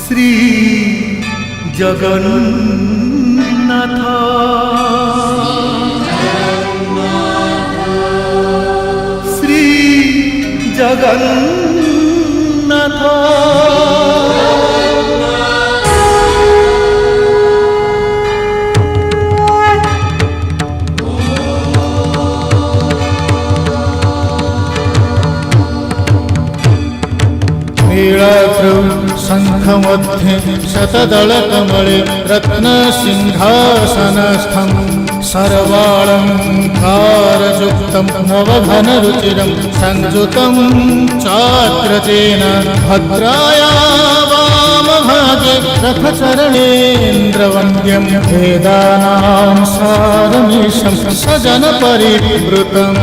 শ্রী জগন্নাথ শ্রী জগন্নাথ शंखमध्ये शतदलकमले रत्नसिंहासनस्थं सर्वालङ्कारयुक्तं नवघनरुचिरं संयुतं चाग्रजेन भद्राया वामभागे रथचरणेन्द्रवन्द्यं वेदानां सारमीशं सजनपरिवृतं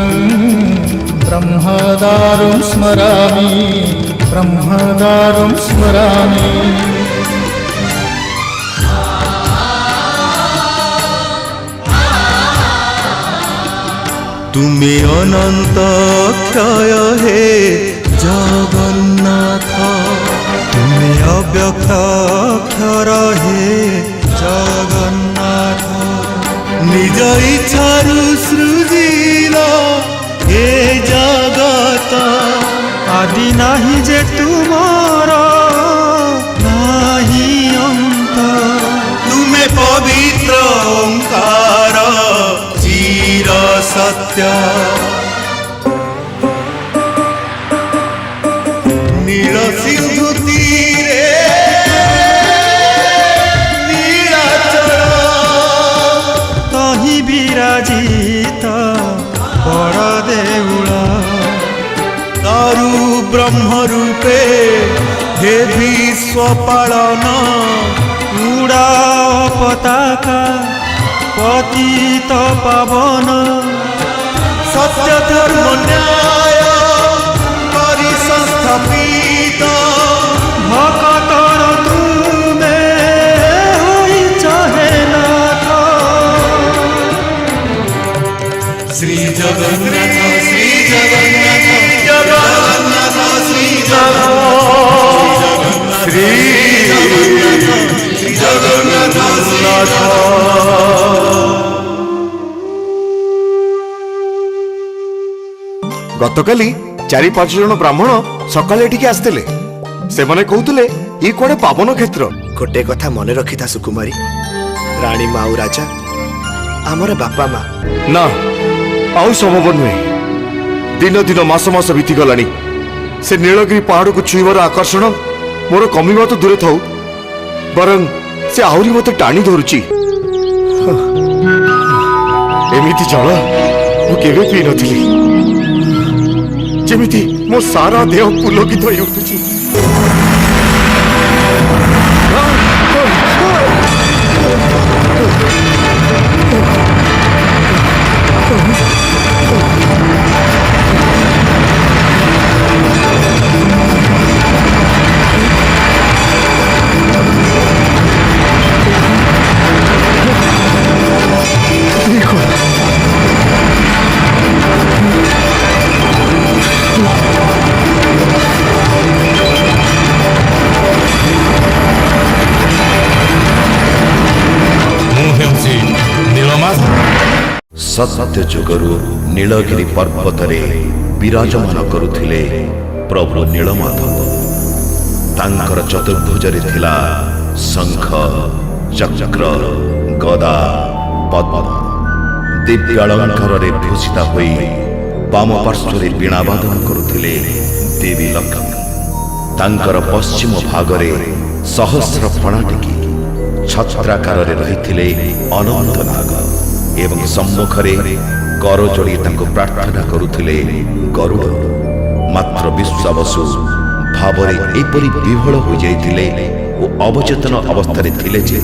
ब्रह्मदारुं स्मरामि ब्रह्मदारुं स्मरामि। तुमे अनंत क्षय हे जगन्नाथ तुमे अव्यक्त अक्षर हे जगन्नाथ निज इच्छारु सृजिल हे जगत आदि नाही जे तुमार नाही अंत तुमे पवित्र ओंकार चिर सत्य नील सिंधु तीरे नीलाचल तहि विराजित बड़ देउला दारु ब्रह्म रूपे हे विश्व पालन उड़ा पताका पतित पावन सत्य धर्म न्याय करि संस्थापित भक्तर तुमे होई चाहे नाथ श्री जगन्नाथ श्री जगन्नाथ जगन्नाथ श्री जगन्नाथ श्री जगन्नाथ गतकाली 4-5 जन ब्राह्मण सकाले एठिके आसते से माने कहते ये कौड़े पावन क्षेत्र गोटे कथा मन रखी था सुकुमारी रानी माँ और राजा आमर बापा माँ ना आउ संभव नुहे दिन दिन मास मास बीती गलानी से नीलगिरी पहाड़ को छुईबार आकर्षण मोर कमिबा तो दूरे थाउ बरं से आहरी मते टाणी धरुची एमिति जल मु केबे पी नथिली जेमिति मो सारा देह पुलकित होई उठुची सत्य जुगरु नीलगिरी पर्वतरे विराजमान करुथिले प्रभु नीलमाधव तांकर चतुर्भुजरे थिला शंख चक्र गदा पद्म दिव्यालंकार भूषिता होई वाम पार्श्वरे वीणावादन करुथिले देवी लक्ष्मी तांकर पश्चिम भागरे सहस्र फणा टेकी छत्राकार रहिथिले अनंत नाग एवं सम्मुखरे कर जोड़ी प्रार्थना करुथिले गरुड़ मात्र विश्वावसु भावरे एपरि विभोल हो जाइथिले ओ अवचेतन अवस्था थिले जे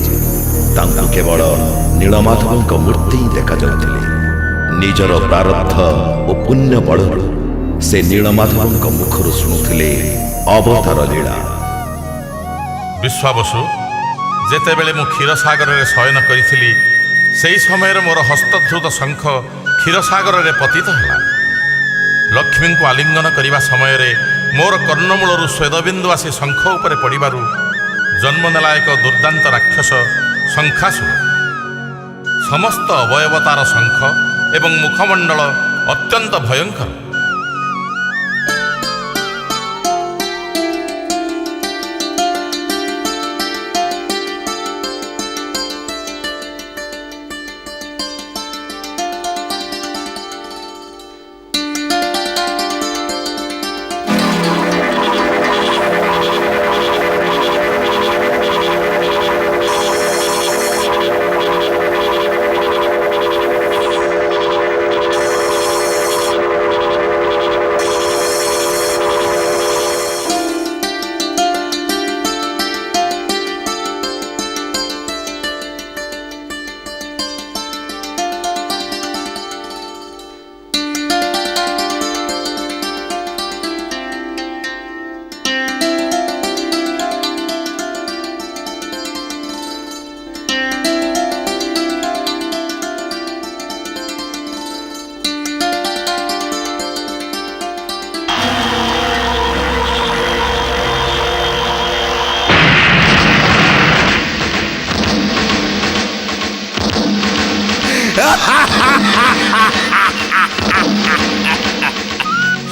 तांकु केवल नीलमाधवଙ୍କ मूर्ति देखा जाउथिले निजर प्रारब्ध ओ पुण्य बळरु से नीलमाधवଙ୍କ मुखरु शुणुथिले अवतार लीला। विश्वावसु जेतेबेले मु क्षीरसागर रे शयन करिथिली सेई समय मोर हस्तधृत शंख क्षीरसागर रे पतित हला। लक्ष्मी को आलिंगन करने समय ମୋର କର୍ଣ୍ଣମୂଳରୁ ସ୍ୱେଦବିନ୍ଦୁ ଆସି ଶଙ୍ଖ ଉପରେ ପଡ଼ିବାରୁ ଜନ୍ମ ନେଲା ଏକ ଦୁର୍ଦାନ୍ତ ରାକ୍ଷସ ଶଙ୍ଖାସୁର। ସମସ୍ତ ଅବୟବ ତାର ଶଙ୍ଖ ଏବଂ ମୁଖମଣ୍ଡଳ ଅତ୍ୟନ୍ତ ଭୟଙ୍କର।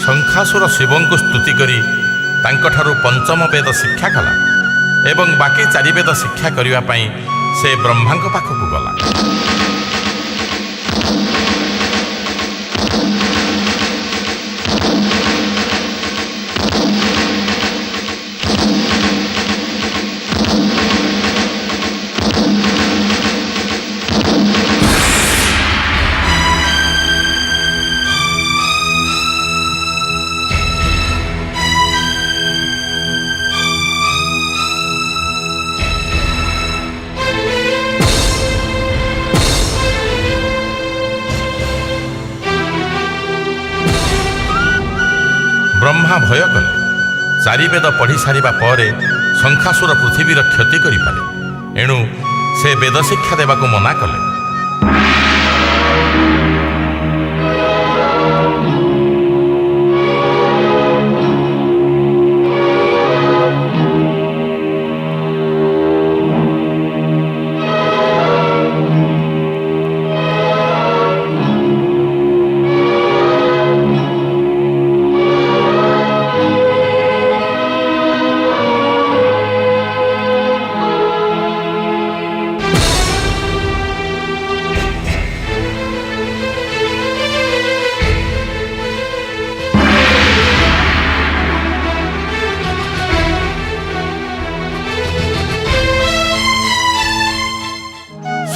ଶଙ୍ଖାସୁର ଶିବଙ୍କୁ ସ୍ତୁତି କରି ତାଙ୍କଠାରୁ ପଞ୍ଚମ ବେଦ ଶିକ୍ଷା କଲା ଏବଂ ବାକି 4 ବେଦ ଶିକ୍ଷା କରିବା ପାଇଁ ସେ ବ୍ରହ୍ମାଙ୍କ ପାଖକୁ ଗଲା। ବ୍ରହ୍ମା ଭୟ କଲେ 4 ବେଦ ପଢ଼ି ସାରିବା ପରେ ଶଙ୍ଖାସୁର ପୃଥିବୀର କ୍ଷତି କରିପାରେ, ଏଣୁ ସେ ବେଦ ଶିକ୍ଷା ଦେବାକୁ ମନା କଲେ।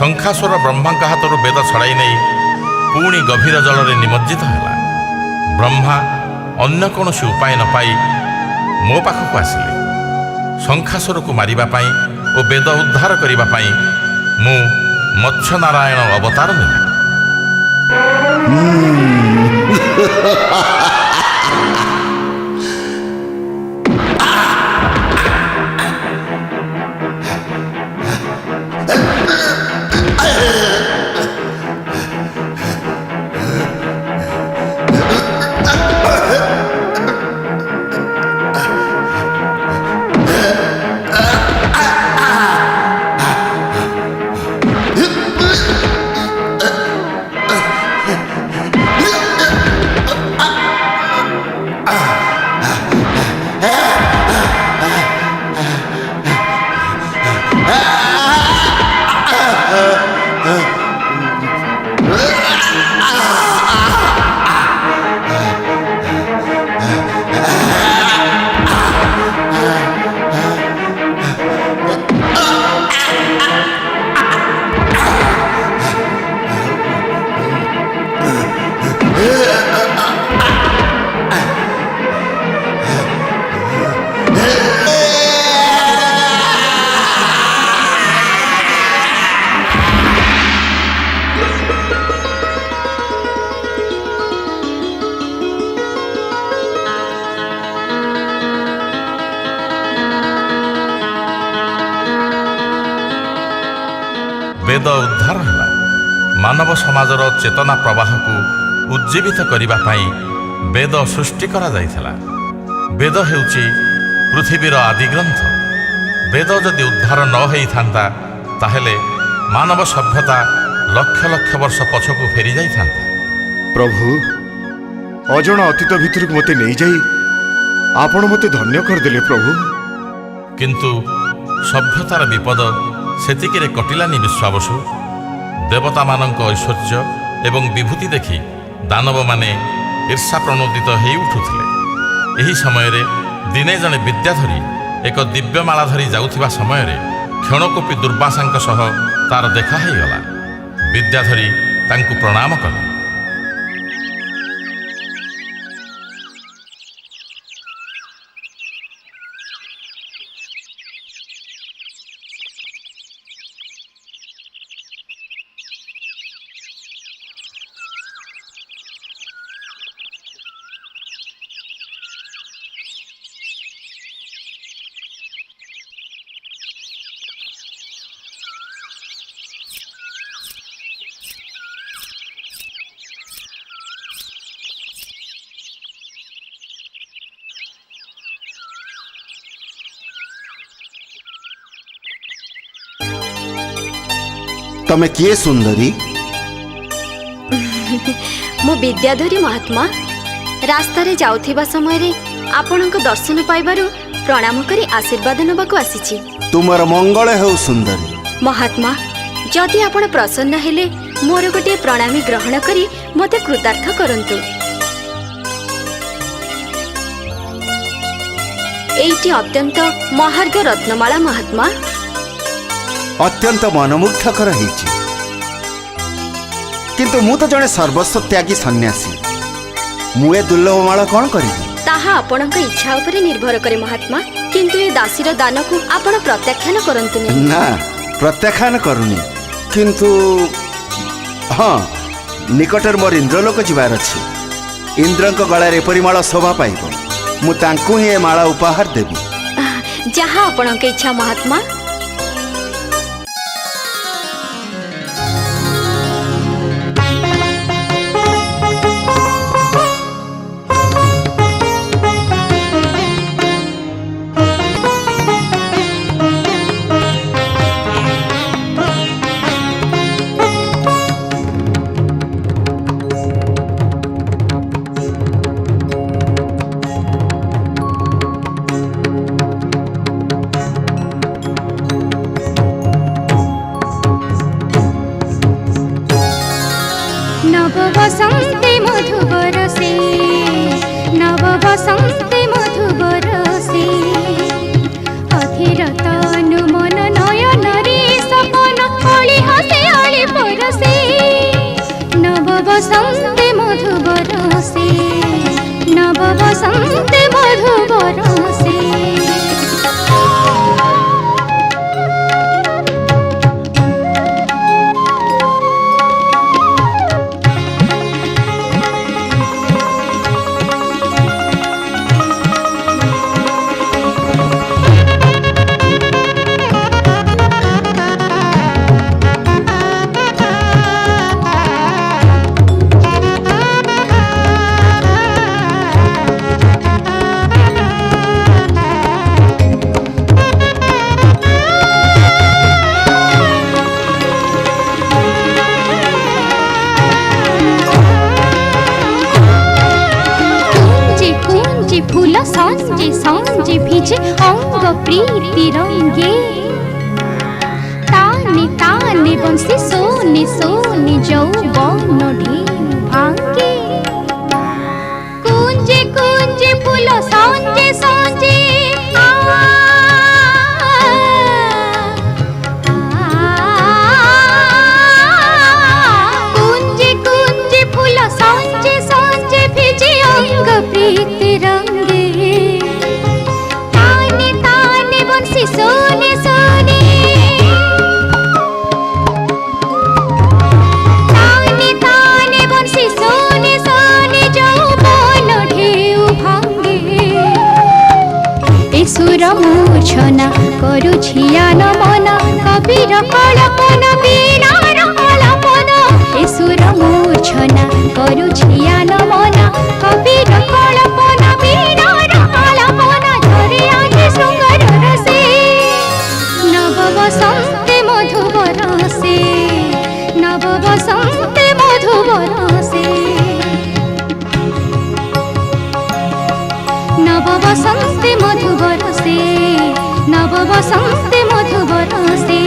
ଶଙ୍ଖାସୁର ବ୍ରହ୍ମାଙ୍କ ହାତରୁ ବେଦ ଛଡ଼ାଇ ନେଇ ପୁଣି ଗଭୀର ଜଳରେ ନିମଜ୍ଜିତ ହେଲା। ବ୍ରହ୍ମା ଅନ୍ୟ କୌଣସି ଉପାୟ ନ ପାଇ ମୋ ପାଖକୁ ଆସିଲେ। ଶଙ୍ଖାସୁରକୁ ମାରିବା ପାଇଁ ଓ ବେଦ ଉଦ୍ଧାର କରିବା ପାଇଁ ମୁଁ ମତ୍ସ୍ୟନାରାୟଣ ଅବତାର ନେଲି। ବେଦ ଉଦ୍ଧାର ହେଲା। ମାନବ ସମାଜର ଚେତନା ପ୍ରବାହକୁ ଉଜ୍ଜୀବିତ କରିବା ପାଇଁ ବେଦ ସୃଷ୍ଟି କରାଯାଇଥିଲା। ବେଦ ହେଉଛି ପୃଥିବୀର ଆଦି ଗ୍ରନ୍ଥ। ବେଦ ଯଦି ଉଦ୍ଧାର ନ ହୋଇଥାନ୍ତା ତାହେଲେ ମାନବ ସଭ୍ୟତା ଲକ୍ଷ ଲକ୍ଷ ବର୍ଷ ପଛକୁ ଫେରି ଯାଇଥାନ୍ତା। ପ୍ରଭୁ, ଅଜଣା ଅତୀତ ଭିତରକୁ ମୋତେ ନେଇଯାଇ ଆପଣ ମୋତେ ଧନ୍ୟ କରିଦେଲେ ପ୍ରଭୁ। କିନ୍ତୁ ସଭ୍ୟତାର ବିପଦ ସେତିକିରେ କଟିଲାନି ବିଶ୍ୱାବସୁ। ଦେବତାମାନଙ୍କ ଐଶ୍ୱର୍ଯ୍ୟ ଏବଂ ବିଭୂତି ଦେଖି ଦାନବମାନେ ଈର୍ଷା ପ୍ରଣୋଦିତ ହେଇ ଉଠୁଥିଲେ। ଏହି ସମୟରେ ଦିନେ ଜଣେ ବିଦ୍ୟାଧରୀ ଏକ ଦିବ୍ୟମାଳା ଧରି ଯାଉଥିବା ସମୟରେ କ୍ଷଣକୋପୀ ଦୁର୍ବାସାଙ୍କ ସହ ତାର ଦେଖା ହେଇଗଲା। ବିଦ୍ୟାଧରୀ ତାଙ୍କୁ ପ୍ରଣାମ କଲେ। तमे किए सुंदरी? मु विद्याधरी महात्मा। रास्ता रे जाउथिबा समय रे आपनक दर्शन पाइबारु प्रणाम करी आशीर्वाद नबाकु आसीछि। तुमर मंगल हो सुंदरी। महात्मा, जदि आपण प्रसन्न हेले मोर गोटे प्रणामी ग्रहण करी मते कृतार्थ करंतु। एइटी अत्यंत महार्घ रत्नमाला महात्मा। अत्यंत मनमुग्धकर होइछि। किंतु मु तो जने सर्वस्व त्यागी सन्यासी। मुए दुर्लभ माला कौन करिबि? ताहा आपणक इच्छा उपरे निर्भर करे महात्मा। किंतु ए दासीर दान को आपण प्रत्याख्यान करंतु नहीं। ना, प्रत्याख्यान करूनी। किंतु हाँ, निकटर मोर इंद्रलोक जिबार अछि। इंद्रंक गळारे एपरि माला शोभा पाइबो। मु तांकु ही ए माला उपहार देबी। जहाँ आपणक इच्छा महात्मा। नव बसंते मधु बरसे, नव बसंते मधु बरसे, अधीर तनु मन नयन रे सपन अळि हसे अळि परसे। नव बसंते मधु बरसे, नव बसंते मधु बरसे। फूल सांजे सांजे भिजे अंग प्रीति रंगे। ताने ताने बंसी सोने सोने यौवन ढेउ भांगे। कुंजे कुंजे फूल सांजे सांजे कुंजे कुंजे फूल सांजे सांजे भिजे अंग प्रीति रंगे। ताने ताने बंसी सोने सोने, ताने ताने बंसी सोने सोने यौवन ढेउ भांगे। ए सुर मूर्छना करुछिया नमन कबीर कल्पन वीणार आलापन। ए सुर मूर्छना करुछिया नमन कबीर कल्पन वीणार आलापन। बसन्ते मधु बरसे नव बसन्ते मधु बरसे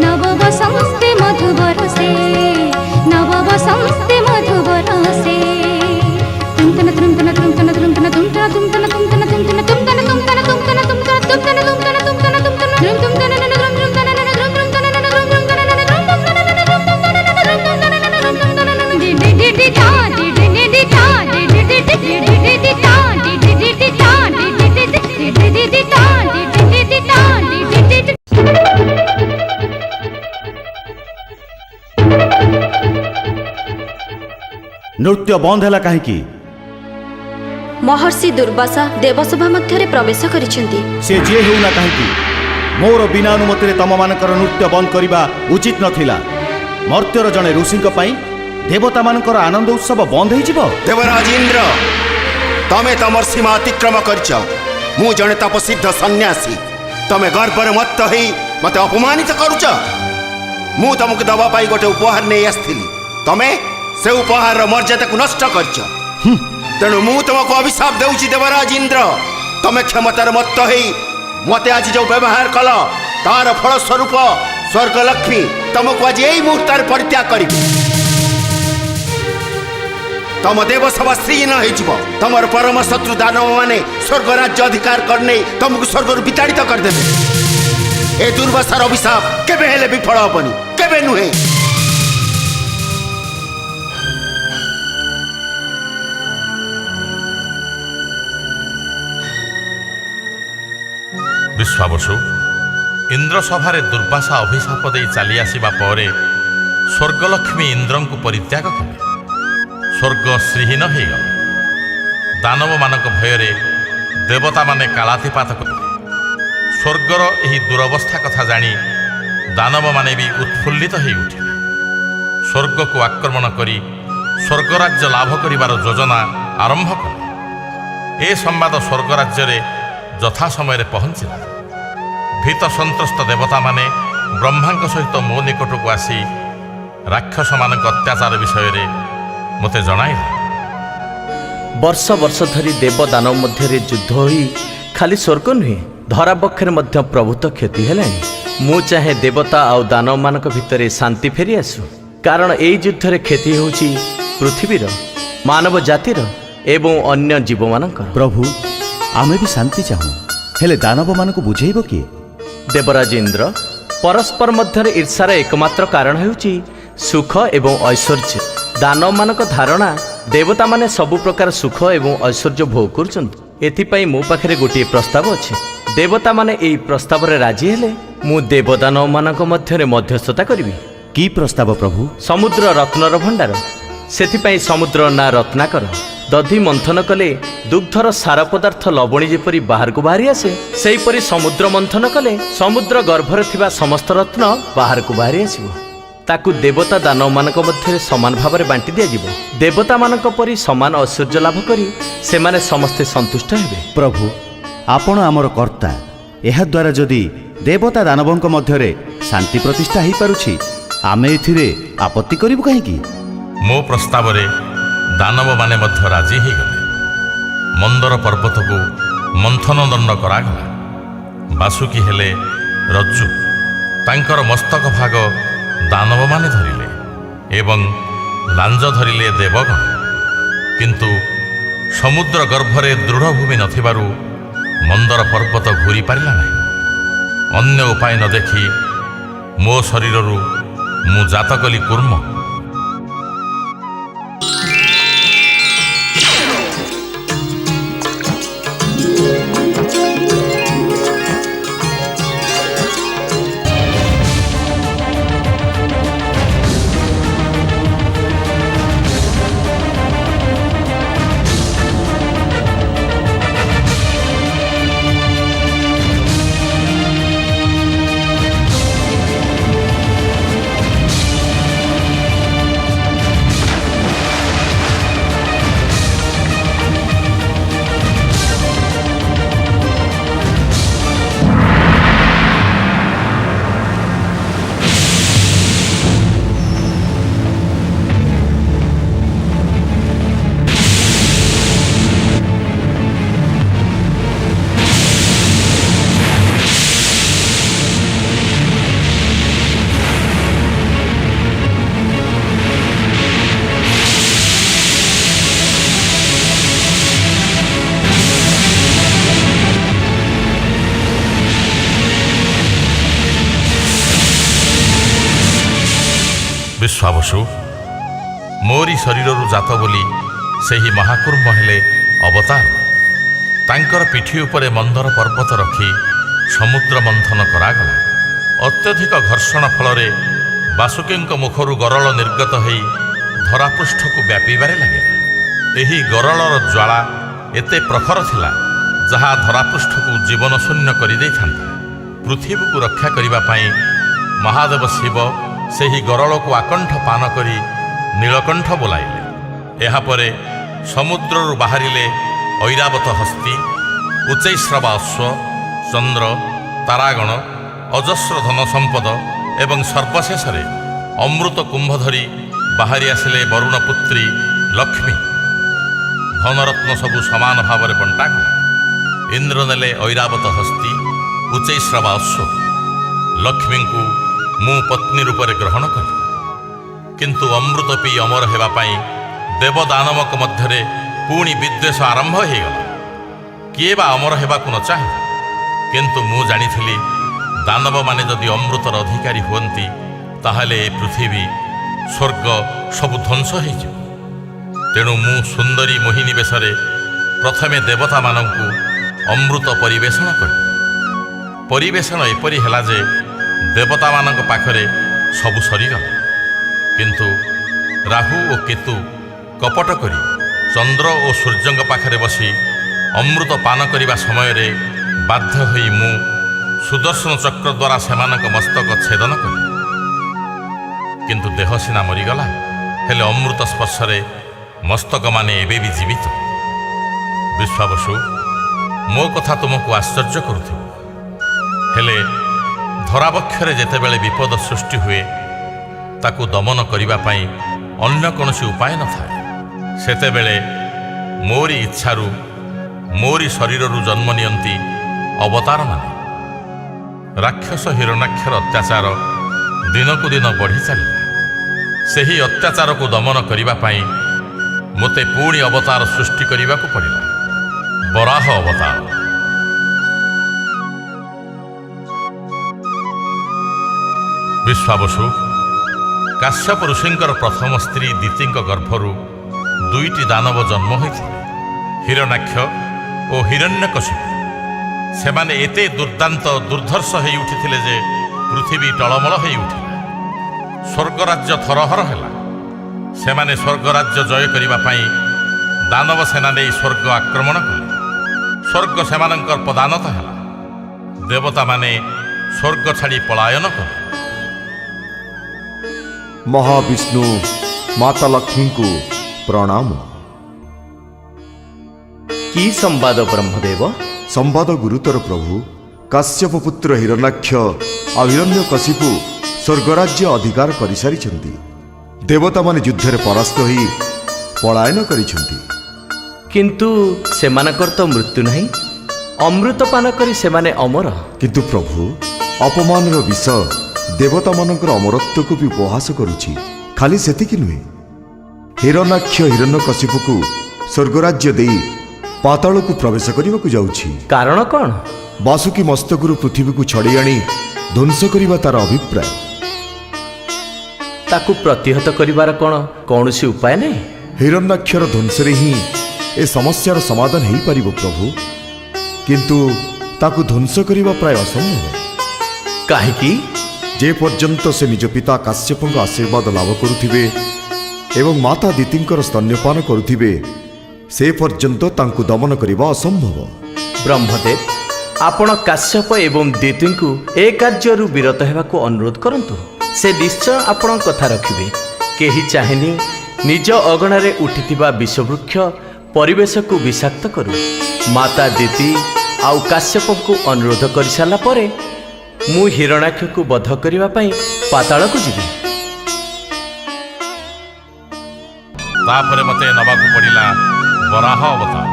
नव बसन्ते मधु बरसे नव बसन्ते मधु बरसे तुमतन तुमतन तुमतन तुमतन तुमतन तुमतन तुमतन तुमतन तुमतन तुमतन तुमतन तुमतन तुमतन तुमतन तुमतन तुमतन नृत्य बंद है कहीं महर्षि दुर्वासा देवसभा मध्य प्रवेश करिसेंती। से जे होना कहीं मोर बिना अनुमति तम मानकर नृत्य बंद करने उचित नथिला। मर्त्यर जड़े ऋषि देवता मानकर आनंद उत्सव बंद हो। देवराज इंद्र तमे तमर सीमा अतिक्रम करछ। मु जड़े तपसिद्ध सन्यासी तमे गर्वर मत ही मत अपमानित करुच। मु तुमको दबा पाई गोटे उपहार नहीं आसथिली तमे से उपहार मर्यादा को नष्ट करछ। तेणु मु तुमको अभिशाप देउछि देवराज इंद्र तमे क्षमतार मत ही मते आज जो व्यवहार कल तार फल स्वरूप स्वर्गलक्ष्मी तुमको आज यही मुहूर्त परित्याग करी। तम देवसभा श्रीहीन हो तमर परम शत्रु दानव माने स्वर्ग राज्य अधिकार करने तुमको स्वर्ग विताड़ित करदेवे। ए दुर्वासार अभिशाप केबे हेले विफल हेबनी केबे नुहे। विश्वावसु इंद्र सभारे दुर्वासा अभिशाप दे चली आसिबा परे स्वर्गलक्ष्मी इंद्र को परित्याग कले। स्वर्ग श्रीहीन हो गले। दानव मानक भୟରେ देवता माने कालातिपात कले। स्वर्गर एही दुरवस्था कथा जानी दानव माने भी उत्फुल्लित हो उठिले। स्वर्ग को आक्रमण करी स्वर्गराज्य लाभ करिवार योजना आरंभ कले। ए संवाद स्वर्गराज्य रे यथा समय पहुँचला। भीत संत्रस्त देवता माने ब्रह्मा सहित मो निकट को आसी राक्षस मानक अत्याचार विषय रे मते जणाइले। वर्ष वर्ष धरी देव दानव मध्य युद्ध होई खाली स्वर्ग नुहे धरा बक्षर मध्य प्रभुत क्षति हेलानी। मु चाहे देवता आउ दानव मानक भितरे शांति फेरी आसु। कारण एई युद्ध रे क्षति होउची पृथ्वीर मानव जातिर एवं अन्य जीव मानकर। प्रभु आमे भी शांति चाहूँ हेले दानव मान को बुझेइब किए? देवराज इंद्र परस्पर मध्य ईर्षार एकमात्र कारण हेउची सुख एवं ऐश्वर्य। दानव मानक धारणा देवता माने सबु प्रकार सुख एवं ऐश्वर्य भोग करछन्ति। एथिपाई मो पाखरे गोटे प्रस्ताव अछि। देवता माने एई प्रस्ताव रे राजी हेले मु देवदानव मानक मध्य मध्यस्थता करिवि। की प्रस्ताव प्रभु? समुद्र रत्नर भंडार। सेथिपाई समुद्र ना रत्नाकर। दधि मंथन कले दुग्धर सार पदार्थ लवणी जेपरी बाहर को बाहरी आसे सेहीपरि समुद्र मंथन कले समुद्र गर्भरे थिबा समस्त रत्न बाहर को बाहरी आसिबो। ताकू देवता दानव मानक मध्य समान भाव में बांटी दिया जिवो। देवता मानक परि समान ऐश्वर्य लाभ करी सेमाने समस्ते संतुष्ट हेबे। प्रभु आपण आमर कर्ता। एहा द्वारा जदि देवता दानवंक मध्यरे शांति प्रतिष्ठा हो पारुछि आमे एथिरे आपत्ति करिबु काहेकि? मो प्रस्ताव रे दानव माने मध्य राजी हो गले। मंदर पर्वत को मंथन दंड करागला। बासुकी हेले रज्जु तांकर मस्तक भाग दानव माने धरिले एवं लांज धरिले देवगण। किंतु समुद्र गर्भरे दृढ़ भूमि नथिबारु मंदर पर्वत घूरी पारिला नहीं। अन्य उपाय न देखी मो शरीररु मु जात कली कूर्म। ବିଶ୍ୱାବସୁ ମୋରି ଶରୀରରୁ ଜାତ ବୋଲି ସେହି ମହାକୁର୍ମ ହେଲେ ଅବତାର। ତାଙ୍କର ପିଠି ଉପରେ ମନ୍ଦର ପର୍ବତ ରଖି ସମୁଦ୍ର ମନ୍ଥନ କରାଗଲା। ଅତ୍ୟଧିକ ଘର୍ଷଣ ଫଳରେ ବାସୁକୀଙ୍କ ମୁଖରୁ ଗରଳ ନିର୍ଗତ ହୋଇ ଧରାପୃଷ୍ଠକୁ ବ୍ୟାପିବାରେ ଲାଗିଲା। ଏହି ଗରଳର ଜ୍ୱାଳା ଏତେ ପ୍ରଖର ଥିଲା ଯାହା ଧରାପୃଷ୍ଠକୁ ଜୀବନ ଶୂନ୍ୟ କରିଦେଇଥାନ୍ତା। ପୃଥିବୀକୁ ରକ୍ଷା କରିବା ପାଇଁ ମହାଦେବ ଶିବ ସେହି ଗରଳକୁ ଆକଣ୍ଠ ପାନ କରି ନୀଳକଣ୍ଠ ବୋଲାଇଲେ। ଏହାପରେ ସମୁଦ୍ରରୁ ବାହାରିଲେ ଐରାବତ ହସ୍ତୀ, ଉଚ୍ଚୈଶ୍ରବା ଅଶ୍ୱ, ଚନ୍ଦ୍ର, ତାରାଗଣ, ଅଜସ୍ର ଧନ ସମ୍ପଦ ଏବଂ ସର୍ବଶେଷରେ ଅମୃତ କୁମ୍ଭ ଧରି ବାହାରି ଆସିଲେ ବରୁଣ ପୁତ୍ରୀ ଲକ୍ଷ୍ମୀ। ଧନରତ୍ନ ସବୁ ସମାନ ଭାବରେ ବଣ୍ଟାଗଲା। ଇନ୍ଦ୍ର ନେଲେ ଐରାବତ ହସ୍ତୀ, ଉଚ୍ଚୈଶ୍ରବା ଅଶ୍ୱ। ଲକ୍ଷ୍ମୀଙ୍କୁ ମୁଁ ପତ୍ନୀ ରୂପରେ ଗ୍ରହଣ କଲି। କିନ୍ତୁ ଅମୃତ ପିଇ ଅମର ହେବା ପାଇଁ ଦେବଦାନବଙ୍କ ମଧ୍ୟରେ ପୁଣି ବିଦ୍ୱେଷ ଆରମ୍ଭ ହୋଇଗଲା। କିଏ ବା ଅମର ହେବାକୁ ନ ଚାହେଁ? କିନ୍ତୁ ମୁଁ ଜାଣିଥିଲି ଦାନବମାନେ ଯଦି ଅମୃତର ଅଧିକାରୀ ହୁଅନ୍ତି ତାହେଲେ ଏ ପୃଥିବୀ ସ୍ୱର୍ଗ ସବୁ ଧ୍ୱଂସ ହୋଇଯିବ। ତେଣୁ ମୁଁ ସୁନ୍ଦରୀ ମୋହିନୀ ବେଶରେ ପ୍ରଥମେ ଦେବତାମାନଙ୍କୁ ଅମୃତ ପରିବେଷଣ କଲି। ପରିବେଷଣ ଏପରି ହେଲା ଯେ ଦେବତାମାନଙ୍କ ପାଖରେ ସବୁ ସରିଗଲା। କିନ୍ତୁ ରାହୁ ଓ କେତୁ କପଟ କରି ଚନ୍ଦ୍ର ଓ ସୂର୍ଯ୍ୟଙ୍କ ପାଖରେ ବସି ଅମୃତ ପାନ କରିବା ସମୟରେ ବାଧ୍ୟ ହୋଇ ମୁଁ ସୁଦର୍ଶନ ଚକ୍ର ଦ୍ୱାରା ସେମାନଙ୍କ ମସ୍ତକ ଛେଦନ କଲି। କିନ୍ତୁ ଦେହ ସିନା ମରିଗଲା, ହେଲେ ଅମୃତ ସ୍ପର୍ଶରେ ମସ୍ତକମାନେ ଏବେ ବି ଜୀବିତ। ବିଶ୍ୱାବସୁ, ମୋ କଥା ତୁମକୁ ଆଶ୍ଚର୍ଯ୍ୟ କରୁଥିବ, ହେଲେ ଧରାବକ୍ଷରେ ଯେତେବେଳେ ବିପଦ ସୃଷ୍ଟି ହୁଏ ତାକୁ ଦମନ କରିବା ପାଇଁ ଅନ୍ୟ କୌଣସି ଉପାୟ ନଥାଏ। ସେତେବେଳେ ମୋରି ଇଚ୍ଛାରୁ ମୋରି ଶରୀରରୁ ଜନ୍ମ ନିଅନ୍ତି ଅବତାରମାନେ। ରାକ୍ଷସ ହିରଣ୍ୟାକ୍ଷର ଅତ୍ୟାଚାର ଦିନକୁ ଦିନ ବଢ଼ି ଚାଲିଲା। ସେହି ଅତ୍ୟାଚାରକୁ ଦମନ କରିବା ପାଇଁ ମୋତେ ପୁଣି ଅବତାର ସୃଷ୍ଟି କରିବାକୁ ପଡ଼ିଲା, ବରାହ ଅବତାର। ବିଶ୍ୱାବସୁ, କାଶ୍ୟପ ଋଷିଙ୍କର ପ୍ରଥମ ସ୍ତ୍ରୀ ଦିତିଙ୍କ ଗର୍ଭରୁ ଦୁଇଟି ଦାନବ ଜନ୍ମ ହୋଇଥିଲେ, ହିରଣ୍ୟାକ୍ଷ ଓ ହିରଣ୍ୟକଶିପୁ। ସେମାନେ ଏତେ ଦୁର୍ଦାନ୍ତ ଦୁର୍ଦ୍ଧର୍ଷ ହୋଇ ଉଠିଥିଲେ ଯେ ପୃଥିବୀ ଟଳମଳ ହୋଇ ଉଠିଲା। ସ୍ୱର୍ଗରାଜ୍ୟ ଥରହର ହେଲା। ସେମାନେ ସ୍ୱର୍ଗରାଜ୍ୟ ଜୟ କରିବା ପାଇଁ ଦାନବ ସେନା ନେଇ ସ୍ୱର୍ଗ ଆକ୍ରମଣ କଲେ। ସ୍ୱର୍ଗ ସେମାନଙ୍କର ପଦାନତ ହେଲା। ଦେବତାମାନେ ସ୍ୱର୍ଗ ଛାଡ଼ି ପଳାୟନ କଲେ। ମହାବିଷ୍ଣୁ ମାତା ଲକ୍ଷ୍ମୀଙ୍କୁ ପ୍ରଣାମ। କି ସମ୍ବାଦ ବ୍ରହ୍ମଦେବ? ସମ୍ବାଦ ଗୁରୁତର ପ୍ରଭୁ। କାଶ୍ୟପ ପୁତ୍ର ହିରଣ୍ୟାକ୍ଷ ଆଉ ହିରଣ୍ୟକଶିପୁ ସ୍ୱର୍ଗରାଜ୍ୟ ଅଧିକାର କରିସାରିଛନ୍ତି। ଦେବତାମାନେ ଯୁଦ୍ଧରେ ପରାସ୍ତ ହୋଇ ପଳାୟନ କରିଛନ୍ତି। କିନ୍ତୁ ସେମାନଙ୍କର ତ ମୃତ୍ୟୁ ନାହିଁ। ଅମୃତ ପାନ କରି ସେମାନେ ଅମର। କିନ୍ତୁ ପ୍ରଭୁ, ଅପମାନର ବିଷ ଦେବତାମାନଙ୍କର ଅମରତ୍ୱକୁ ବି ଉପହାସ କରୁଛି। ଖାଲି ସେତିକି ନୁହେଁ, ହିରଣ୍ୟାକ୍ଷ ହିରଣ୍ୟକଶିପୁକୁ ସ୍ୱର୍ଗରାଜ୍ୟ ଦେଇ ପାତାଳକୁ ପ୍ରବେଶ କରିବାକୁ ଯାଉଛି। କାରଣ କ'ଣ? ବାସୁକୀ ମସ୍ତକରୁ ପୃଥିବୀକୁ ଛଡ଼େଇ ଆଣି ଧ୍ୱଂସ କରିବା ତାର ଅଭିପ୍ରାୟ। ତାକୁ ପ୍ରତିହତ କରିବାର କ'ଣ କୌଣସି ଉପାୟ ନାହିଁ? ହିରଣ୍ୟାକ୍ଷର ଧ୍ୱଂସରେ ହିଁ ଏ ସମସ୍ୟାର ସମାଧାନ ହୋଇପାରିବ ପ୍ରଭୁ। କିନ୍ତୁ ତାକୁ ଧ୍ୱଂସ କରିବା ପ୍ରାୟ ଅସମ୍ଭବ। କାହିଁକି? ଯେ ପର୍ଯ୍ୟନ୍ତ ସେ ନିଜ ପିତା କାଶ୍ୟପଙ୍କ ଆଶୀର୍ବାଦ ଲାଭ କରୁଥିବେ ଏବଂ ମାତା ଦିତିଙ୍କର ସ୍ତନ୍ୟପାନ କରୁଥିବେ, ସେ ପର୍ଯ୍ୟନ୍ତ ତାଙ୍କୁ ଦମନ କରିବା ଅସମ୍ଭବ। ବ୍ରହ୍ମଦେବ, ଆପଣ କାଶ୍ୟପ ଏବଂ ଦିତିଙ୍କୁ ଏ କାର୍ଯ୍ୟରୁ ବିରତ ହେବାକୁ ଅନୁରୋଧ କରନ୍ତୁ। ସେ ନିଶ୍ଚୟ ଆପଣଙ୍କ କଥା ରଖିବେ। କେହି ଚାହେଁନି ନିଜ ଅଗଣାରେ ଉଠିଥିବା ବିଷବୃକ୍ଷ ପରିବେଶକୁ ବିଷାକ୍ତ କରୁ। ମାତା ଦିତି ଆଉ କାଶ୍ୟପଙ୍କୁ ଅନୁରୋଧ କରିସାରିଲା ପରେ ମୁଁ ହିରଣ୍ୟାକ୍ଷକୁ ବଧ କରିବା ପାଇଁ ପାତାଳକୁ ଯିବି। ତାପରେ ମୋତେ ନେବାକୁ ପଡ଼ିଲା ବରାହ ଅବତାର।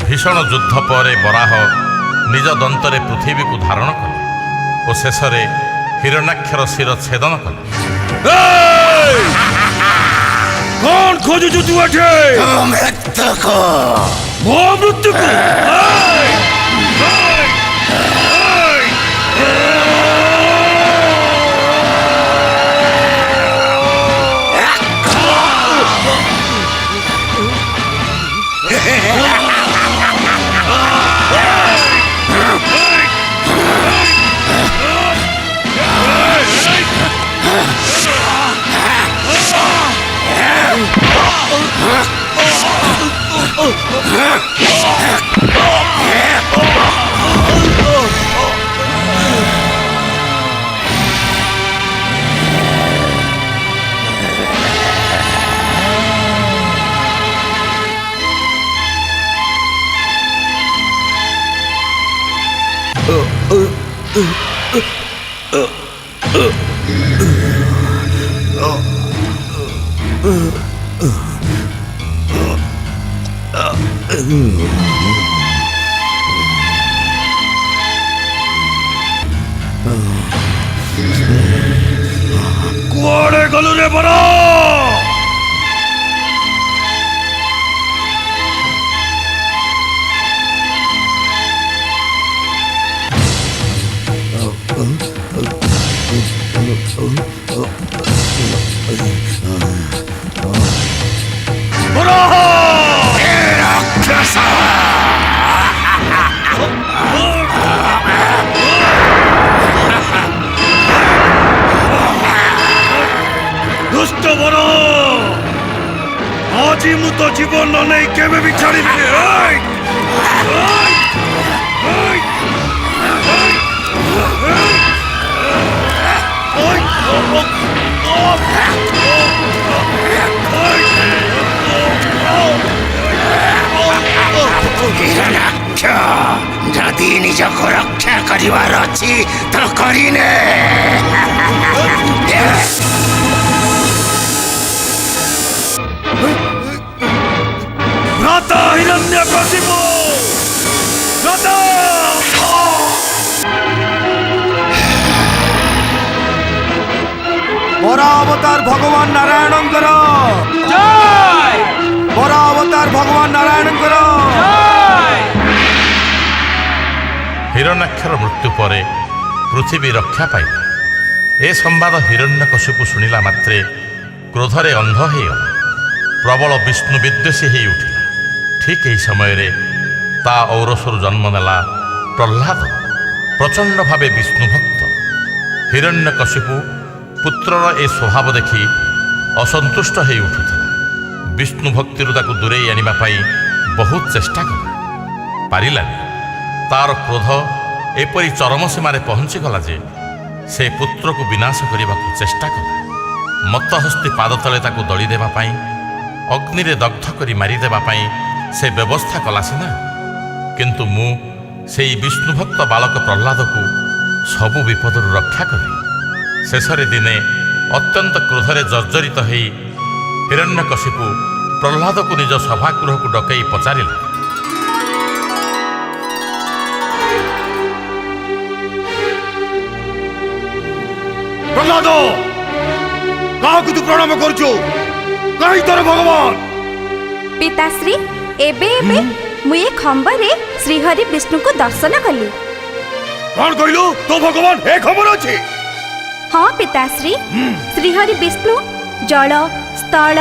ଭୀଷଣ ଯୁଦ୍ଧ ପରେ ବରାହ ନିଜ ଦନ୍ତରେ ପୃଥିବୀକୁ ଧାରଣ କଲେ ଓ ଶେଷରେ ହିରଣ୍ୟାକ୍ଷର ଶିର ଛେଦନ କଲେ। କଣ ଖୋଜୁଛୁ ତୁ ଏଠି? ମୋ ମୃତ୍ୟୁକୁ। କୁଆଡ଼େ ଗଲୁ ରେ ବର? ଦୁଷ୍ଟ ବର, ଆଜି ମୁଁ ତ ଜୀବନ ନେଇ କେବେ ବି ଛାଡ଼ିବିନି। ଯଦି ନିଜକୁ ରକ୍ଷା କରିବାର ଅଛି ତ କରିନେ। ଭ୍ରାତା ହିରଣ୍ୟକଶିପୁ, ଭ୍ରାତା! ବରା ଅବତାର ଭଗବାନ ନାରାୟଣଙ୍କର ବରା ଅବତାର ଭଗବାନ ନାରାୟଣଙ୍କର। ହିରଣ୍ୟାକ୍ଷର ମୃତ୍ୟୁ ପରେ ପୃଥିବୀ ରକ୍ଷା ପାଇଲା। ଏ ସମ୍ବାଦ ହିରଣ୍ୟକଶିପୁ ଶୁଣିଲା ମାତ୍ରେ କ୍ରୋଧରେ ଅନ୍ଧ ହେଇଗଲା। ପ୍ରବଳ ବିଷ୍ଣୁ ବିଦ୍ୱେଷୀ ହେଇ ଉଠିଲା। ଠିକ୍ ଏହି ସମୟରେ ତା ଔରସରୁ ଜନ୍ମ ନେଲା ପ୍ରହ୍ଲାଦ, ପ୍ରଚଣ୍ଡ ଭାବେ ବିଷ୍ଣୁ ଭକ୍ତ। ହିରଣ୍ୟକଶିପୁ ପୁତ୍ରର ଏ ସ୍ୱଭାବ ଦେଖି ଅସନ୍ତୁଷ୍ଟ ହେଇ ଉଠୁଥିଲା। ବିଷ୍ଣୁ ଭକ୍ତିରୁ ତାକୁ ଦୂରେଇ ଆଣିବା ପାଇଁ ବହୁତ ଚେଷ୍ଟା କଲା, ପାରିଲାନି। ତାର କ୍ରୋଧ ଏପରି ଚରମ ସୀମାରେ ପହଞ୍ଚିଗଲା ଯେ ସେ ପୁତ୍ରକୁ ବିନାଶ କରିବାକୁ ଚେଷ୍ଟା କଲା। ମତ୍ତହସ୍ତି ପାଦ ତଳେ ତାକୁ ଦଳି ଦେବା ପାଇଁ, ଅଗ୍ନିରେ ଦଗ୍ଧ କରି ମାରିଦେବା ପାଇଁ ସେ ବ୍ୟବସ୍ଥା କଲା ସିନା, କିନ୍ତୁ ମୁଁ ସେଇ ବିଷ୍ଣୁଭକ୍ତ ବାଳକ ପ୍ରହ୍ଲାଦକୁ ସବୁ ବିପଦରୁ ରକ୍ଷା କଲି। ଶେଷରେ ଦିନେ ଅତ୍ୟନ୍ତ କ୍ରୋଧରେ ଜର୍ଜରିତ ହେଇ ହିରଣ୍ୟକଶିପୁ ପ୍ରହ୍ଲାଦକୁ ନିଜ ସଭାଗୃହକୁ ଡକେଇ ପଚାରିଲା, ପ୍ରହ୍ଲାଦ, କାହାକୁ ତୁ ପ୍ରଣାମ କରୁଛୁ? କାହିଁ ତୋର ଭଗବାନ? ପିତାଶ୍ରୀ, ଏବେ ଏବେ ମୁଁ ଏ ଖମ୍ବରେ ଶ୍ରୀହରି ବିଷ୍ଣୁଙ୍କୁ ଦର୍ଶନ କଲି। କଣ କହିଲୁ? ତୋ ଭଗବାନ ଏ ଖବର ଅଛି? ହଁ ପିତାଶ୍ରୀ, ଶ୍ରୀହରି ବିଷ୍ଣୁ ଜଳ, ସ୍ଥଳ,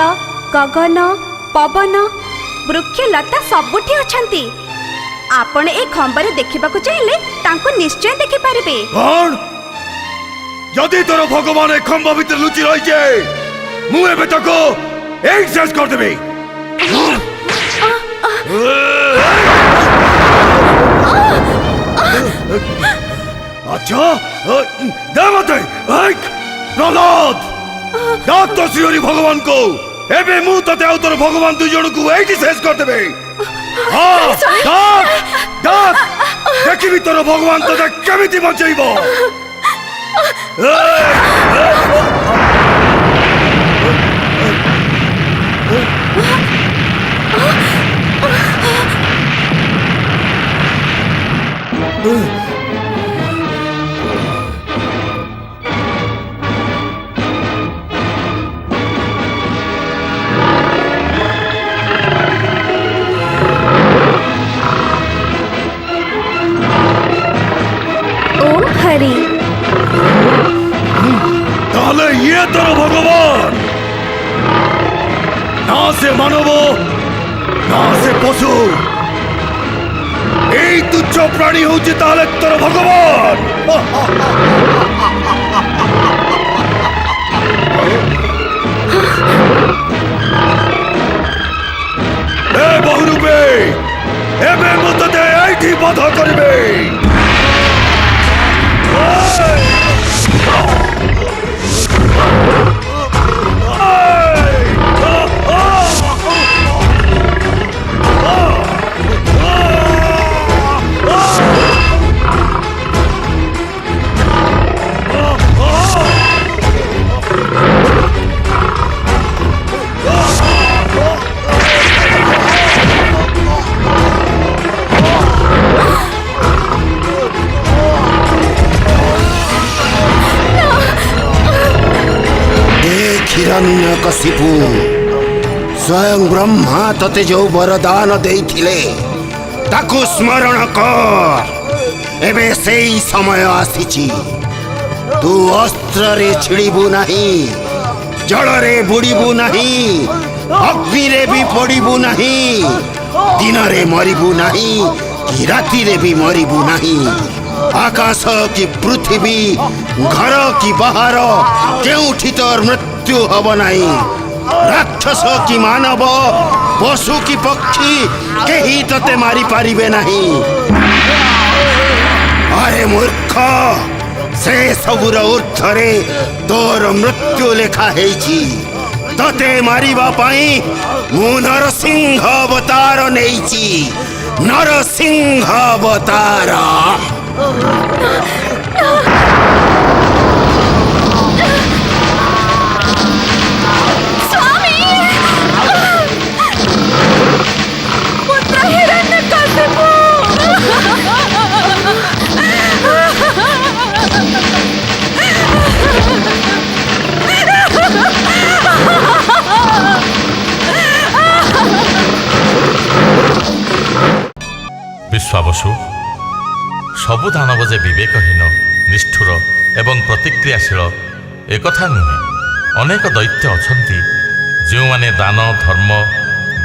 ଗଗନ, ପବନ, ବୃକ୍ଷଲତା ସବୁଠି ଅଛନ୍ତି। ଆପଣ ଏ ଖମ୍ବରେ ଦେଖିବାକୁ ଚାହିଁଲେ ତାଙ୍କୁ ନିଶ୍ଚୟ ଦେଖିପାରିବେ। କଣ? ଯଦି ତୋର ଭଗବାନ ଏ ଖମ୍ବ ଭିତରେ ଲୁଚି ରହିଛେ, ମୁଁ ଏବେ ତାକୁ ଏଇ ଶେଷ କରିଦେବି। আচ্ছা দে মতে প্রহ্লাদ ডাক তো শ্রীহরি ভগবান কো এবে মু তোতে আউ তোর ভগবান দুই জনকু এইটি শেষ করে দেবে হ্যাঁ ডাক ডাক দেখিবি তোর ভগবান তোতে কেমিতি বঞ্চাইব না সে মানব না সে পশু। এই তুচ্ছ প্রাণী হচ্ছে তাহলে তোর ভগবান। এ বহুরূপে এবে মধ্যে এইটি বধ করিবে। ହିରଣ୍ୟକଶିପୁ ସ୍ୱୟଂ ବ୍ରହ୍ମା ତତେ ଯୋଉ ବରଦାନ ଦେଇଥିଲେ ତାକୁ ସ୍ମରଣ କର। ଏବେ ସେଇ ସମୟ ଆସିଛି। ତୁ ଅସ୍ତ୍ରରେ ଛିଡ଼ିବୁ ନାହିଁ, ଜଳରେ ବୁଡ଼ିବୁ ନାହିଁ, ଅଗ୍ନିରେ ବି ପଡ଼ିବୁ ନାହିଁ, ଦିନରେ ମରିବୁ ନାହିଁ କି ରାତିରେ ବି ମରିବୁ ନାହିଁ। ଆକାଶ କି ପୃଥିବୀ, ଘର କି ବାହାର, କେଉଁଠି ତୋର ମୃତ୍ୟୁ ହବ ନାହିଁ। ରାକ୍ଷସ କି ମାନବ, ପଶୁ କି ପକ୍ଷୀ, କେହି ତତେ ମାରିପାରିବେ ନାହିଁ। ଆରେ ମୂର୍ଖ, ସେ ସବୁର ଉର୍ଦ୍ଧ୍ୱରେ ତୋର ମୃତ୍ୟୁ ଲେଖା ହେଇଛି। ତତେ ମାରିବା ପାଇଁ ମୁଁ ନରସିଂହ ଅବତାର ନେଇଛି। ନରସିଂହ ଅବତାର। ବିଶ୍ୱାବସୁ, ସବୁ ଦାନବ ଯେ ବିବେକହୀନ, ନିଷ୍ଠୁର ଏବଂ ପ୍ରତିକ୍ରିୟାଶୀଳ ଏକଥା ନୁହେଁ। ଅନେକ ଦୈତ୍ୟ ଅଛନ୍ତି ଯେଉଁମାନେ ଦାନ, ଧର୍ମ,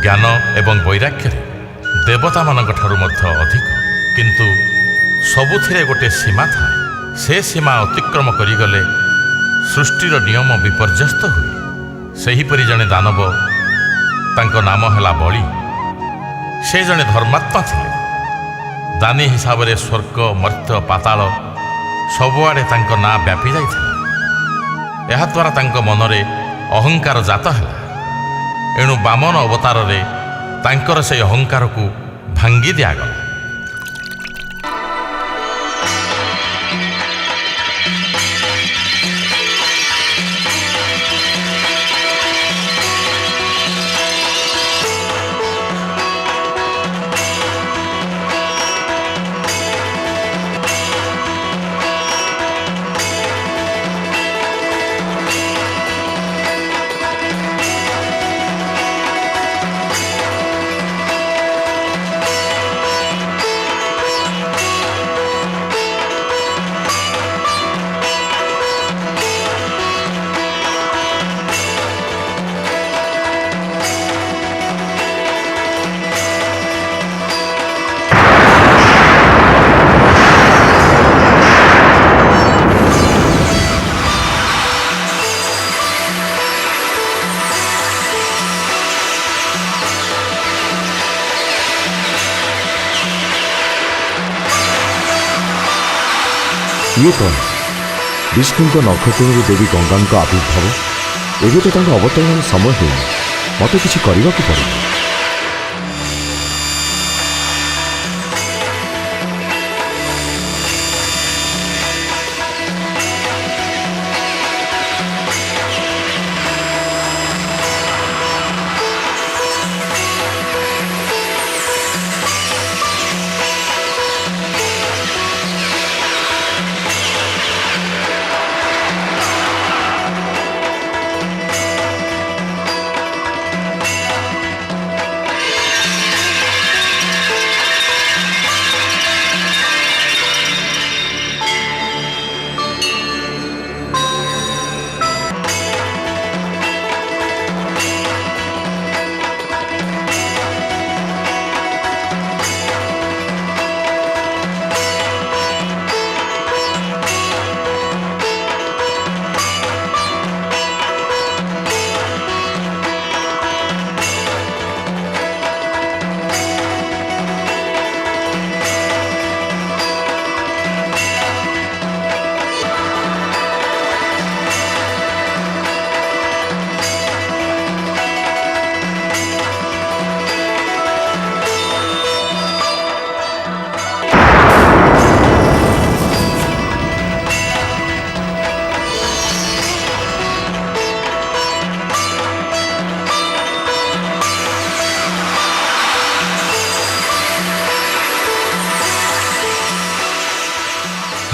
ଜ୍ଞାନ ଏବଂ ବୈରାଗ୍ୟରେ ଦେବତାମାନଙ୍କ ଠାରୁ ମଧ୍ୟ ଅଧିକ। କିନ୍ତୁ ସବୁଥିରେ ଗୋଟେ ସୀମା ଥାଏ। ସେ ସୀମା ଅତିକ୍ରମ କରିଗଲେ ସୃଷ୍ଟିର ନିୟମ ବିପର୍ଯ୍ୟସ୍ତ ହୁଏ। ସେହିପରି ଜଣେ ଦାନବ, ତାଙ୍କ ନାମ ହେଲା ବଳି। ସେ ଜଣେ ଧର୍ମାତ୍ମା ଥିଲେ। ଦାନୀ ହିସାବରେ ସ୍ୱର୍ଗ, ମର୍ତ୍ତ୍ୟ, ପାତାଳ ସବୁଆଡ଼େ ତାଙ୍କ ନାଁ ବ୍ୟାପି ଯାଇଥିଲା। ଏହାଦ୍ୱାରା ତାଙ୍କ ମନରେ ଅହଙ୍କାର ଜାତ ହେଲା। ଏଣୁ ବାମନ ଅବତାରରେ ତାଙ୍କର ସେହି ଅହଙ୍କାରକୁ ଭାଙ୍ଗି ଦିଆଗଲା। ଇଏ କ'ଣ? ବିଷ୍ଣୁଙ୍କ ନକ୍ଷତ୍ରରୁ ଦେବୀ ଗଙ୍ଗାଙ୍କ ଆବିର୍ଭାବ। ଏବେ ତ ତାଙ୍କ ଅବତରଣର ସମୟ ହେଇନି। ମୋତେ କିଛି କରିବାକୁ ପଡ଼ିବ।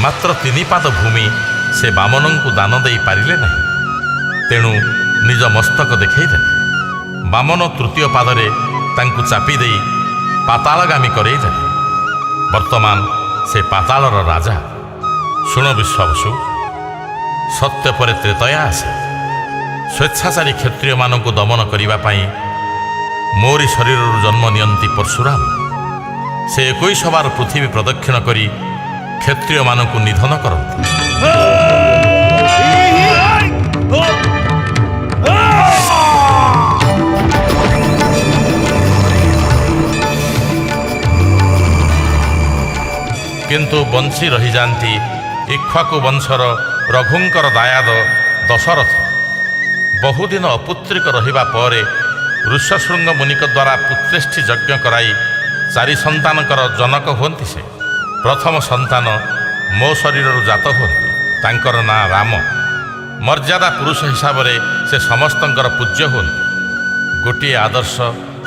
ମାତ୍ର 3 ପାଦ ଭୂମି ସେ ବାମନଙ୍କୁ ଦାନ ଦେଇପାରିଲେ ନାହିଁ। ତେଣୁ ନିଜ ମସ୍ତକ ଦେଖାଇଦେଲେ। ବାମନ 3ୟ ପାଦରେ ତାଙ୍କୁ ଚାପି ଦେଇ ପାତାଳଗାମୀ କରେଇଦେଲେ। ବର୍ତ୍ତମାନ ସେ ପାତାଳର ରାଜା। ଶୁଣ ବିଶ୍ୱାବସୁ, ସତ୍ୟ ପରେ ତ୍ରେତୟା ଆସେ। ସ୍ୱେଚ୍ଛାଚାରୀ କ୍ଷତ୍ରିୟମାନଙ୍କୁ ଦମନ କରିବା ପାଇଁ ମୋରି ଶରୀରରୁ ଜନ୍ମ ନିଅନ୍ତି ପରଶୁରାମ। ସେ 21 ବାର ପୃଥିବୀ ପ୍ରଦକ୍ଷିଣ କରି କ୍ଷତ୍ରିୟମାନଙ୍କୁ ନିଧନ କରନ୍ତି। କିନ୍ତୁ ବଞ୍ଚି ରହିଯାନ୍ତି ଇକ୍ଷ୍ୱାକୁ ବଂଶର ରଘୁଙ୍କର ଦାୟାଦ ଦଶରଥ। ବହୁଦିନ ଅପୁତ୍ରିକ ରହିବା ପରେ ଋଷ୍ୟଶୃଙ୍ଗ ମୁନିଙ୍କ ଦ୍ୱାରା ପୁତ୍ରେଷ୍ଠି ଯଜ୍ଞ କରାଇ 4 ସନ୍ତାନଙ୍କର ଜନକ ହୁଅନ୍ତି ସେ। ପ୍ରଥମ ସନ୍ତାନ ମୋ ଶରୀରରୁ ଜାତ ହୁଅନ୍ତି। ତାଙ୍କର ନାଁ ରାମ। ମର୍ଯ୍ୟାଦା ପୁରୁଷ ହିସାବରେ ସେ ସମସ୍ତଙ୍କର ପୂଜ୍ୟ ହୁଅନ୍ତି। ଗୋଟିଏ ଆଦର୍ଶ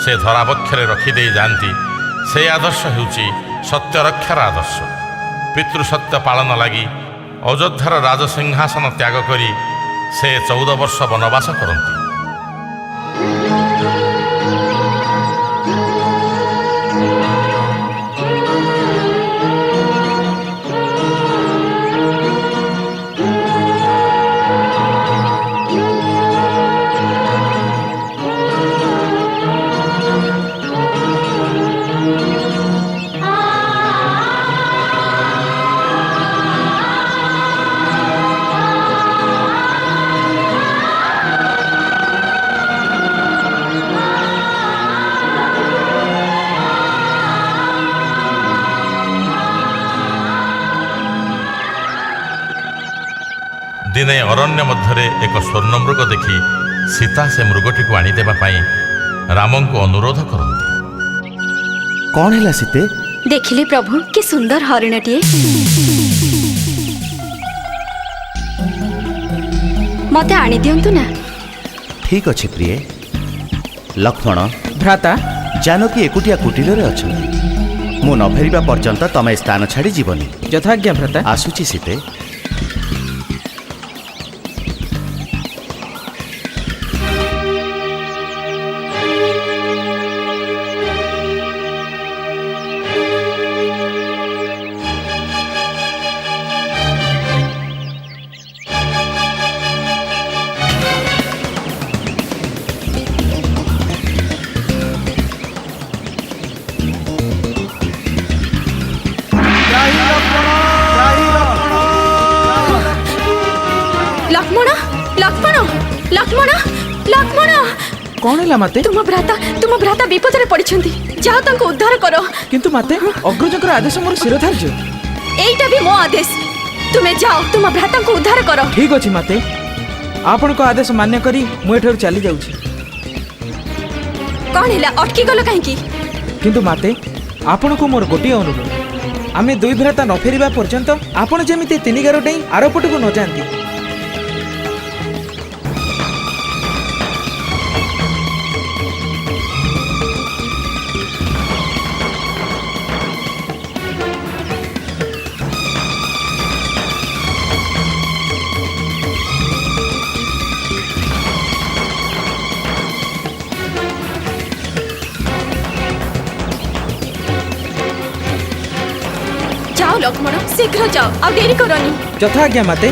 ସେ ଧରାବକ୍ଷରେ ରଖିଦେଇ ଯାଆନ୍ତି। ସେହି ଆଦର୍ଶ ହେଉଛି ସତ୍ୟରକ୍ଷାର ଆଦର୍ଶ। ପିତୃସତ୍ୟ ପାଳନ ଲାଗି ଅଯୋଧ୍ୟାର ରାଜସିଂହାସନ ତ୍ୟାଗ କରି ସେ 14 ବର୍ଷ ବନବାସ କରନ୍ତି। ଦିନେ ଅରଣ୍ୟ ମଧ୍ୟରେ ଏକ ସ୍ୱର୍ଣ୍ଣମୃଗ ଦେଖି ସୀତା ସେ ମୃଗଟିକୁ ଆଣିଦେବା ପାଇଁ ରାମଙ୍କୁ ଅନୁରୋଧ କରନ୍ତି। କ'ଣ ହେଲା ସୀତେ? ଦେଖିଲେ ପ୍ରଭୁ, କି ସୁନ୍ଦର ହରିଣଟିଏ। ମତେ ଆଣିଦିଅନ୍ତୁ ନା। ଠିକ୍ ଅଛି ପ୍ରିୟ। ଲକ୍ଷ୍ମଣ, ଭ୍ରାତା, ଜାନକୀ ଏକୁଟିଆ କୁଟୀରରେ ଅଛନ୍ତି। ମୁଁ ନ ଫେରିବା ପର୍ଯ୍ୟନ୍ତ ତମେ ସ୍ଥାନ ଛାଡ଼ି ଯିବନି। ଯଥାଜ୍ଞା ଭ୍ରାତା। ଆସୁଛି ସୀତେ। ଲକ୍ଷ୍ମଣ, ଲକ୍ଷ୍ମଣ, ଲକ୍ଷ୍ମଣ, ଲକ୍ଷ୍ମଣ! କ'ଣ ହେଲା ମାତେ? ତୁମ ଭ୍ରାତା ବିପଦରେ ପଡ଼ିଛନ୍ତି। ଯାଅ ତାଙ୍କୁ ଉଦ୍ଧାର କର। କିନ୍ତୁ ମାତେ, ଅଗ୍ରଜଙ୍କର ଆଦେଶ ମୋର ଶିରଧାର୍ଯ୍ୟ। ଏଇଟା ବି ମୋ ଆଦେଶ। ତୁମେ ଯାଅ, ତୁମ ଭ୍ରାତାଙ୍କୁ ଉଦ୍ଧାର କର। ଠିକ୍ ଅଛି ମାତେ, ଆପଣଙ୍କ ଆଦେଶ ମାନ୍ୟ କରି ମୁଁ ଏଠାରୁ ଚାଲି ଯାଉଛି। କ'ଣ ହେଲା, ଅଟକି ଗଲ କାହିଁକି? କିନ୍ତୁ ମାତେ, ଆପଣଙ୍କୁ ମୋର ଗୋଟିଏ ଅନୁରୋଧ। ଆମେ 2 ଭ୍ରାତା ନ ଫେରିବା ପର୍ଯ୍ୟନ୍ତ ଆପଣ ଯେମିତି 3 ଗାର ଡେଇଁ ଆରପଟକୁ ନ ଯାଆନ୍ତି। ଯାଅ ଲକ୍ଷ୍ମଣ, ଶୀଘ୍ର ଯାଅ, ଆଉ ଡେରି କରନି। ଯଥାଜ୍ଞା ମାତେ।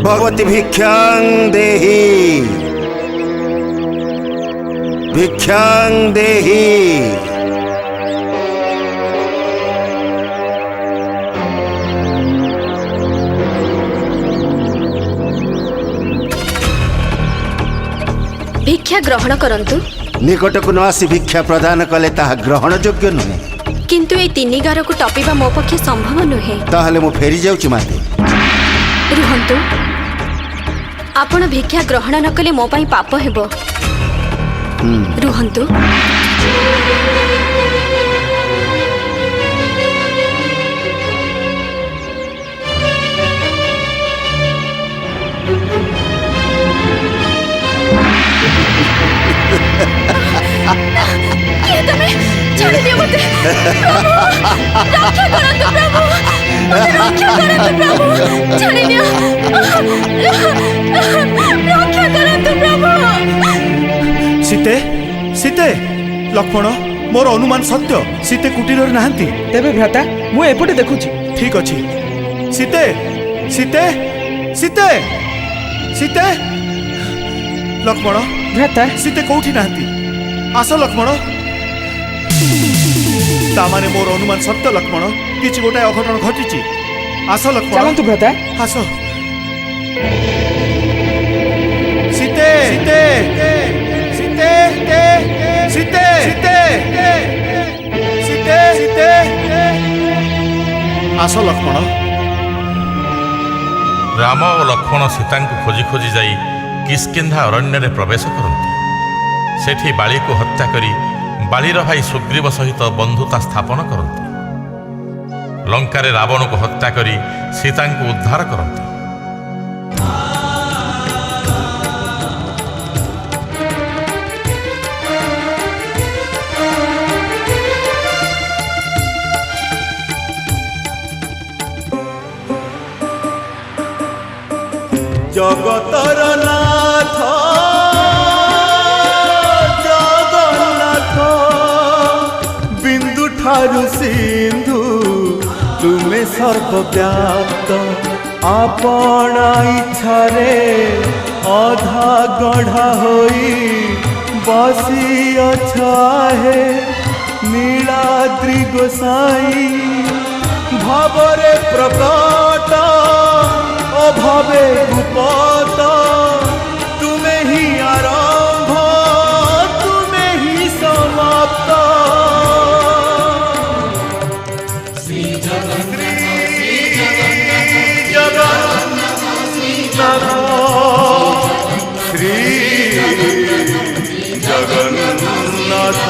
भगवती भिक्षां देहि, भिक्षां देहि। ଭିକ୍ଷା भिक्षा ग्रहण करंतु। निकट को न आसी भिक्षा प्रदान कले ताहा ग्रहण योग्य नुहे। किंतु ए 3 गार को टपिबा मो पक्षे संभव नुहे। ताहले मु फेरी जाउची माते। रुहंतु, आपण भिक्षा ग्रहण न कले मो पई पाप हेबो। रुहंतु। छाड़ी दियो मते। रक्षा करंतु प्रभु, रक्षा करंतु प्रभु, छाड़ी दियो। रक्षा करंतु प्रभु। सीते सीते लक्ष्मण मोर अनुमान सत्य सीते कुटीर नाहांती। तेबे भ्राता मु एपटे देखुची। ठीक अछि। सीते सीते सीते सीते लक्ष्मण भ्राता सीते कोठी नाहांती। आस लक्ष्मण। तामाने मोर अनुमान सत्य लक्ष्मण, किछि गोटाए अघटन घटिछि। आस लक्ष्मण। चलंतु भ्राता। आस। सीते सीते सीते सीते सीते सीते सीते आस लक्ष्मण। राम और लक्ष्मण सीता को खोजी खोजी जाई किष्किंधा अरण्य रे प्रवेश करती। सेठी बाली को हत्या करी बालीर भाई सुग्रीव सहित बंधुता स्थापन करती। लंकारे रावण को हत्या करी सीता को उद्धार करती। जगतर नाथ जगन्नाथ बिंदु ठारु सिंधु तुमे सर्वव्याप्त आपणा इच्छारे अधा गढ़ा होई बसी अछाहे नीलाद्रि गोसाई भावरे प्रकट अभावे गुपत तुमे ही आरंभ तुमे ही समाप्त। श्री जगन्नाथ श्री जगन्नाथ